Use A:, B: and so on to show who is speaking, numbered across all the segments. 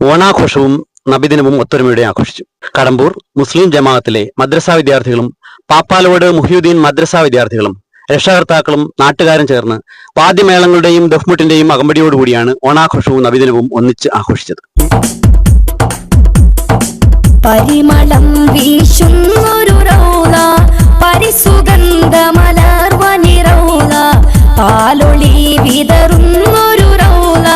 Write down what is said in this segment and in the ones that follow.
A: ഓണാഘോഷവും നബിദിനവും ഒത്തൊരുമയോടെ ആഘോഷിച്ചു. കടമ്പൂർ മുസ്ലിം ജമാഅത്തിലെ മദ്രസ വിദ്യാർത്ഥികളും പാപ്പാലോട് മുഹിയുദ്ദീൻ മദ്രസ വിദ്യാർത്ഥികളും രക്ഷകർത്താക്കളും നാട്ടുകാരും ചേർന്ന് വാദ്യമേളങ്ങളുടെയും ദഫ്മുട്ടിന്റെയും അകമ്പടിയോടുകൂടിയാണ് ഓണാഘോഷവും നബിദിനവും ഒന്നിച്ച് ആഘോഷിച്ചത്.
B: പരിമളം വീശുന്നൊരു റൗള പരിസുഗന്ധമലർവനി റൗള പാലൊളി വിതറുന്നൊരു റൗള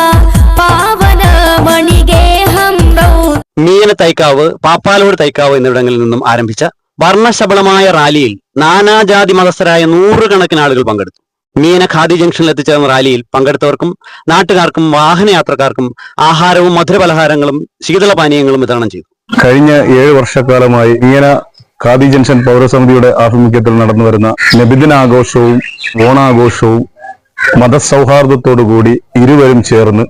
B: പാവനമണിഗേഹം റൗള.
A: മീന തൈക്കാവ്, പാപ്പാലോട് തൈക്കാവ് എന്നിവിടങ്ങളിൽ നിന്നും ആരംഭിച്ച വർണ്ണശബളമായ റാലിയിൽ നാനാജാതി മതസ്ഥരായ നൂറുകണക്കിന് ആളുകൾ പങ്കെടുത്തു. മീന ഖാദി ജംഗ്ഷനിൽ എത്തിച്ചേർന്ന റാലിയിൽ പങ്കെടുത്തവർക്കും നാട്ടുകാർക്കും വാഹനയാത്രക്കാർക്കും ആഹാരവും മധുരപലഹാരങ്ങളും ശീതളപാനീയങ്ങളും വിതരണം ചെയ്തു.
C: കഴിഞ്ഞ 7 വർഷക്കാലമായി മീന ഖാദി ജംഗ്ഷൻ പൗരസമിതിയുടെ ആഭിമുഖ്യത്തിൽ നടന്നു വരുന്ന നബിദിനാഘോഷവും ഓണാഘോഷവും മതസൗഹാർദ്ദത്തോടുകൂടി ഇരുവരും ചേർന്ന്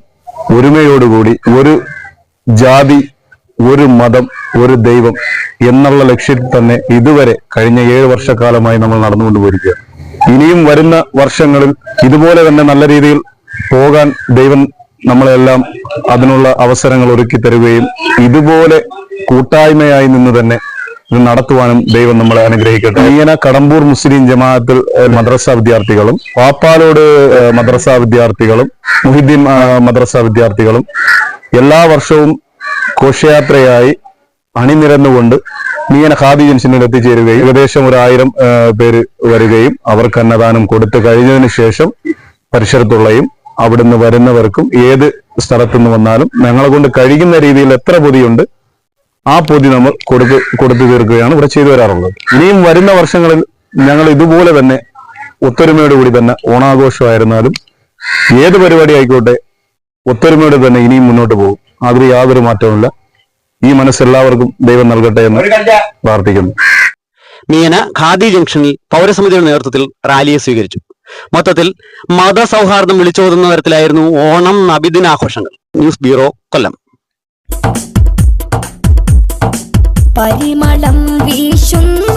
C: ഒരുമയോടുകൂടി ഒരു ജാതി, ഒരു മതം, ഒരു ദൈവം എന്നുള്ള ലക്ഷ്യത്തിൽ തന്നെ ഇതുവരെ കഴിഞ്ഞ 7 വർഷക്കാലമായി നമ്മൾ നടന്നുകൊണ്ടുപോയിരിക്കുകയാണ്. ഇനിയും വരുന്ന വർഷങ്ങളിൽ ഇതുപോലെ തന്നെ നല്ല രീതിയിൽ പോകാൻ ദൈവം നമ്മളെല്ലാം അതിനുള്ള അവസരങ്ങൾ ഒരുക്കി തരുകയും ഇതുപോലെ കൂട്ടായ്മയായി നിന്ന് തന്നെ ഇത് നടത്തുവാനും ദൈവം നമ്മളെ അനുഗ്രഹിക്കട്ടെ. ഇങ്ങനെ കടമ്പൂർ മുസ്ലിം ജമാഅത്തിൽ മദ്രസ വിദ്യാർത്ഥികളും പാപ്പാലോട് മദ്രസ വിദ്യാർത്ഥികളും മുഹിദ്ദീൻ മദ്രസ വിദ്യാർത്ഥികളും എല്ലാ വർഷവും ഘോഷയാത്രയായി അണിനിരന്നുകൊണ്ട് മീന ഖാദി ജംഗ്ഷനിൽ എത്തിച്ചേരുകയും ഏകദേശം 1000 പേര് വരികയും അവർക്ക് അന്നദാനം കൊടുത്തു കഴിഞ്ഞതിന് ശേഷം പരിസരത്തുള്ളയും അവിടുന്ന് വരുന്നവർക്കും ഏത് സ്ഥലത്തുനിന്ന് വന്നാലും ഞങ്ങളെ കൊണ്ട് കഴിയുന്ന രീതിയിൽ എത്ര പൊതിയുണ്ട് ആ പൊതി നമ്മൾ കൊടുത്തു തീർക്കുകയാണ് ഇവിടെ ചെയ്തു വരാറുള്ളത്. ഇനിയും വരുന്ന വർഷങ്ങളിൽ ഞങ്ങൾ ഇതുപോലെ തന്നെ ഒത്തൊരുമയോടുകൂടി തന്നെ ഓണാഘോഷമായിരുന്നാലും ഏത് പരിപാടി ആയിക്കോട്ടെ ഒത്തൊരുമയോടെ തന്നെ ഇനിയും മുന്നോട്ട് പോകും. അതിൽ യാതൊരു മാറ്റവുമില്ല. ഈ മനസ്സെല്ലാവർക്കും ദൈവം നൽകട്ടെ എന്ന് പ്രാർത്ഥിക്കുന്നു.
A: മീന ഖാദി ജംഗ്ഷനിൽ പൗരസമിതിയുടെ നേതൃത്വത്തിൽ റാലിയെ സ്വീകരിച്ചു. മൊത്തത്തിൽ മതസൗഹാർദ്ദം വിളിച്ചോതുന്ന തരത്തിലായിരുന്നു ഓണം നബിദിനാഘോഷങ്ങൾ. ന്യൂസ് ബ്യൂറോ, കൊല്ലം.
B: പരിമളം വീശുന്നു